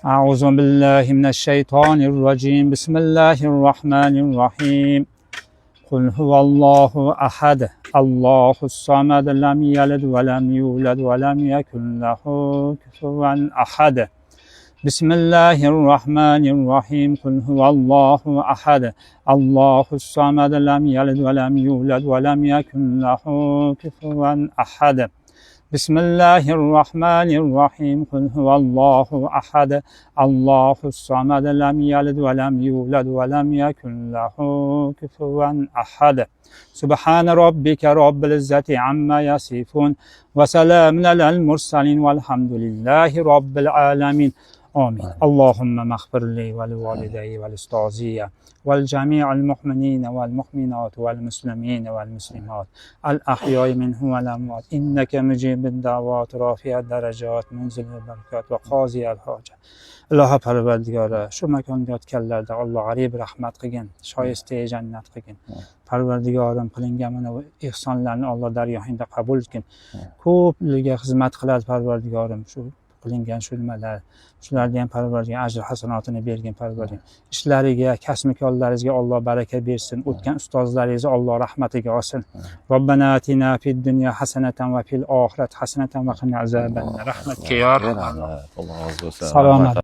أعوذ بالله من الشيطان الرجيم. بسم الله الرحمن الرحيم. قل هو الله أحد الله الصمد لم يلد ولم يولد ولم يكن له كفوا أحد. بسم الله الرحمن الرحيم. قل هو الله أحد الله الصمد لم يلد ولم يولد ولم يكن له كفوا أحد. بسم الله الرحمن الرحيم. قل هو الله أحد الله الصمد لم يلد ولم يولد ولم يكن له كفوا أحد. سبحان ربك رب العزة عما يصفون وسلام على المرسلين والحمد لله رب العالمين. آمين. اللهم اغفر لي ولوالدي ولأستاذي والجميع المؤمنين والمؤمنات والمسلمين والمسلمات الأحياء منهم والأموات إنك مجيب الدعوات رافع الدرجات منزل البركات وقاضي الحاجات. ilohi parvardigori, shu makonga o'tganlarda Alloh g'arib rahmat qilgin, shoyista jannat qilgin. Parvardigorim qilingan mana bu ihsonlarni Alloh dargohingda qabul qilgin. Ko'pligiga xizmat qiladi Parvardigorim, shu qilingan shu nimalar, shularga ham Parvardigor ajr hasanotini bergin. Parvardigor ishlariga, kasb-ko'rlaringizga Alloh baraka bersin. O'tgan ustozlaringizni Alloh rahmatiga olsin. Robbana atina fid dunya hasanatan va fil oxirati hasanatan va qina azabannar. Rahmatga yor. Alloh razı olsun. Salomat